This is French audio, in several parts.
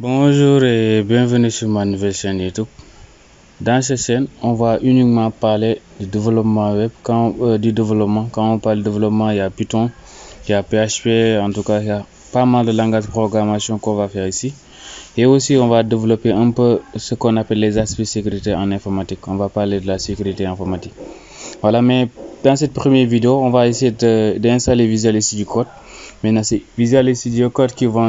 Bonjour et bienvenue sur ma nouvelle chaîne YouTube. Dans cette chaîne, on va uniquement parler du développement web. Quand on parle de développement, il y a Python, il y a PHP, en tout cas, il y a pas mal de langages de programmation qu'on va faire ici. Et aussi, on va développer un peu ce qu'on appelle les aspects sécurité en informatique. On va parler de la sécurité informatique. Voilà, mais dans cette première vidéo, on va essayer d'installer Visual Studio Code. Maintenant, c'est Visual Studio Code qui va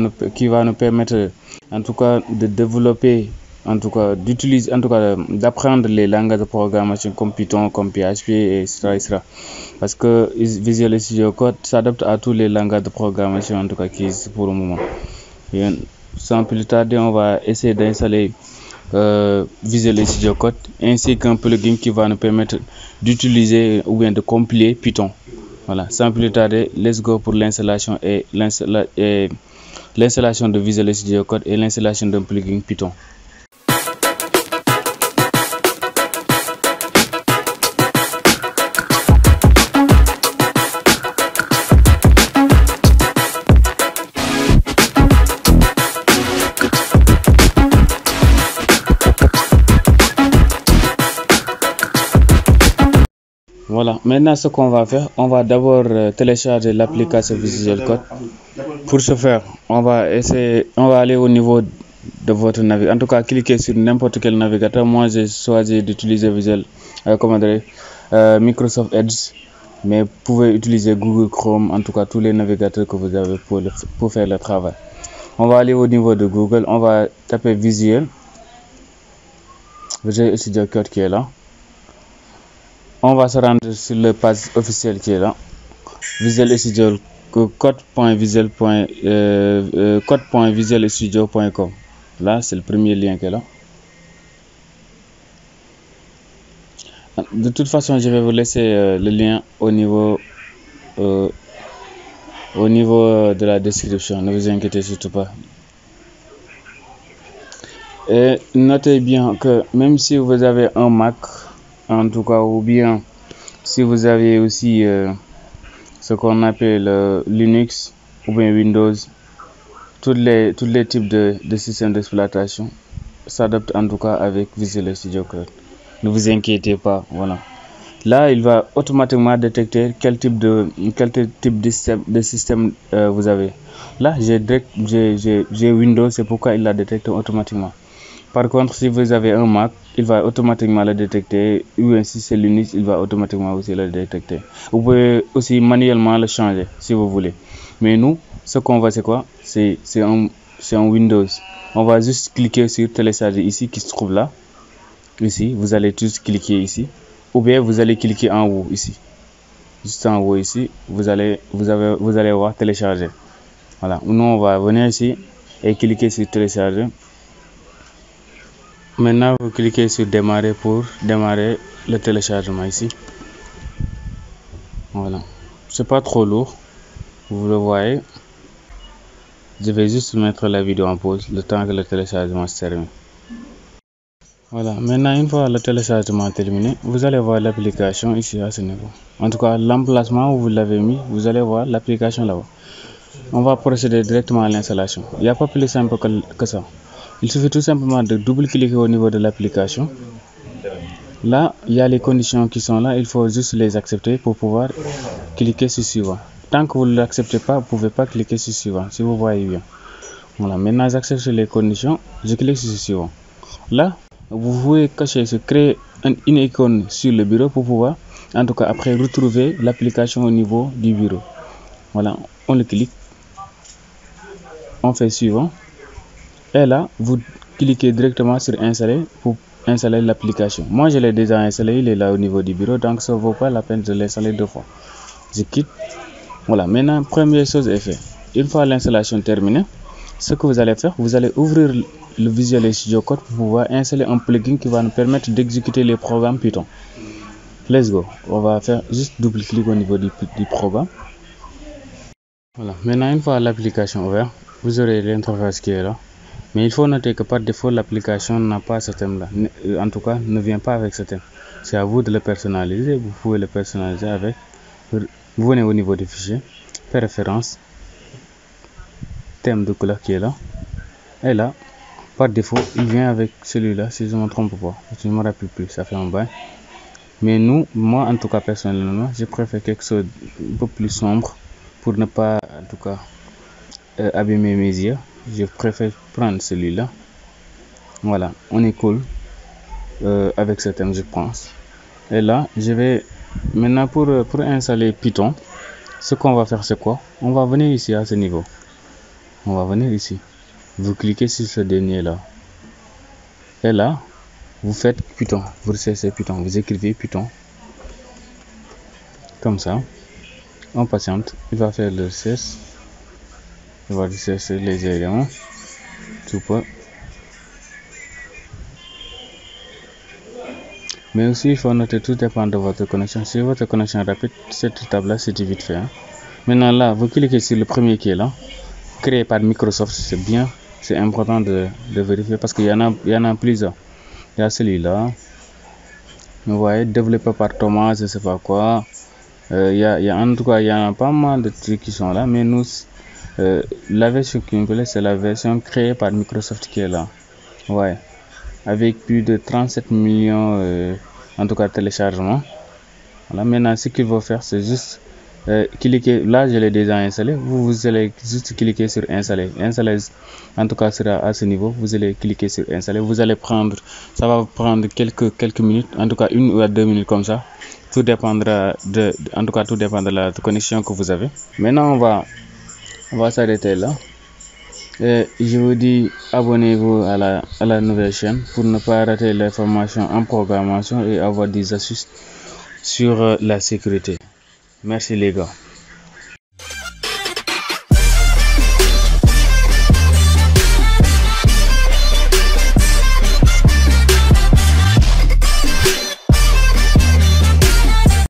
nous permettre, en tout cas, de développer, en tout cas, d'apprendre les langages de programmation comme Python, comme PHP, etc. Parce que Visual Studio Code s'adapte à tous les langages de programmation, en tout cas, qui existent pour le moment. Et sans plus tarder, on va essayer d'installer Visual Studio Code ainsi qu'un plugin qui va nous permettre d'utiliser ou bien de compiler Python. Voilà, sans plus tarder, let's go pour l'installation et l'installation de Visual Studio Code et l'installation d'un plugin Python. Voilà, maintenant ce qu'on va faire, on va d'abord télécharger l'application Visual Code. Pour ce faire, on va aller au niveau de votre navigateur. En tout cas, cliquez sur n'importe quel navigateur. Moi, j'ai choisi d'utiliser Microsoft Edge, mais vous pouvez utiliser Google Chrome, en tout cas tous les navigateurs que vous avez pour faire le travail. On va aller au niveau de Google, on va taper Visual Studio Code qui est là. On va se rendre sur le page officiel qui est là, Visual Studio code.visualstudio.com. Là, c'est le premier lien qui est là. De toute façon, je vais vous laisser le lien au niveau de la description. Ne vous inquiétez surtout pas. Et notez bien que même si vous avez un Mac, en tout cas, ou bien si vous avez aussi ce qu'on appelle Linux ou bien Windows, tous les types de systèmes d'exploitation s'adaptent en tout cas avec Visual Studio Code. Ne vous inquiétez pas, voilà. Là, il va automatiquement détecter quel type de système vous avez. Là, j'ai Windows, c'est pourquoi il la détecte automatiquement. Par contre, si vous avez un Mac, il va automatiquement le détecter. Ou si c'est Linux, il va automatiquement aussi le détecter. Vous pouvez aussi manuellement le changer si vous voulez. Mais nous, ce qu'on va, c'est quoi? C'est un Windows. On va juste cliquer sur télécharger ici qui se trouve là. Ici, vous allez juste cliquer ici. Ou bien vous allez cliquer en haut ici. Juste en haut ici, vous allez voir télécharger. Voilà. Nous, on va venir ici et cliquer sur télécharger. Maintenant, vous cliquez sur démarrer pour démarrer le téléchargement ici. Voilà. C'est pas trop lourd. Vous le voyez. Je vais juste mettre la vidéo en pause le temps que le téléchargement se termine. Voilà. Maintenant, une fois le téléchargement terminé, vous allez voir l'application ici à ce niveau. En tout cas, l'emplacement où vous l'avez mis, vous allez voir l'application là-bas. On va procéder directement à l'installation. Il n'y a pas plus simple que ça. Il suffit tout simplement de double-cliquer au niveau de l'application. Là, il y a les conditions qui sont là. Il faut juste les accepter pour pouvoir cliquer sur suivant. Tant que vous ne l'acceptez pas, vous ne pouvez pas cliquer sur suivant, si vous voyez bien. Voilà, maintenant j'accepte les conditions. Je clique sur suivant. Là, vous pouvez créer une icône sur le bureau pour pouvoir, en tout cas, après retrouver l'application au niveau du bureau. Voilà, on le clique. On fait suivant. Et là, vous cliquez directement sur installer pour installer l'application. Moi, je l'ai déjà installé, il est là au niveau du bureau, donc ça ne vaut pas la peine de l'installer deux fois. Je quitte. Voilà, maintenant, première chose est faite. Une fois l'installation terminée, ce que vous allez faire, vous allez ouvrir le Visual Studio Code pour pouvoir installer un plugin qui va nous permettre d'exécuter les programmes Python. Let's go. On va faire juste double-clic au niveau du programme. Voilà, maintenant, une fois l'application ouverte, vous aurez l'interface qui est là. Mais il faut noter que par défaut, l'application n'a pas ce thème-là. En tout cas, ne vient pas avec ce thème. C'est à vous de le personnaliser. Vous pouvez le personnaliser avec. Vous venez au niveau du fichier, préférences, thème de couleur qui est là. Et là, par défaut, il vient avec celui-là, si je ne me trompe pas. Je ne me rappelle plus, ça fait un bail. Mais moi en tout cas personnellement, je préfère quelque chose un peu plus sombre pour ne pas en tout cas abîmer mes yeux. Je préfère prendre celui-là. Voilà, on est cool avec ce thème, je pense. Et là, je vais maintenant pour installer Python. Ce qu'on va faire, c'est quoi? On va venir ici à ce niveau. On va venir ici. Vous cliquez sur ce dernier là. Et là, vous faites Python. Vous recherchez Python. Vous écrivez Python. Comme ça. On patiente. Il va faire le recherche. Il va rechercher les éléments. Tout peu. Mais aussi, il faut noter, tout dépend de votre connexion. Si votre connexion est rapide, cette table-là, c'est vite fait. Hein. Maintenant, là, vous cliquez sur le premier qui est là. Créé par Microsoft, c'est bien. C'est important de vérifier parce qu'il y en a plusieurs. Il y a celui-là. Vous voyez, développé par Thomas, je ne sais pas quoi. En tout cas, il y en a pas mal de trucs qui sont là. Mais nous, la version qui me plaît, c'est la version créée par Microsoft qui est là. Ouais. Avec plus de 37 millions en tout cas téléchargements. Voilà, maintenant ce qu'il faut faire, c'est juste cliquer. Là, je l'ai déjà installé. Vous allez juste cliquer sur installer. Installer en tout cas sera à ce niveau. Vous allez cliquer sur installer. Vous allez prendre, ça va prendre quelques minutes, en tout cas 1 ou 2 minutes comme ça. Tout dépendra en tout cas tout dépend de la connexion que vous avez. Maintenant on va s'arrêter là. Et je vous dis abonnez-vous à la nouvelle chaîne pour ne pas rater les formations en programmation et avoir des astuces sur la sécurité. Merci les gars.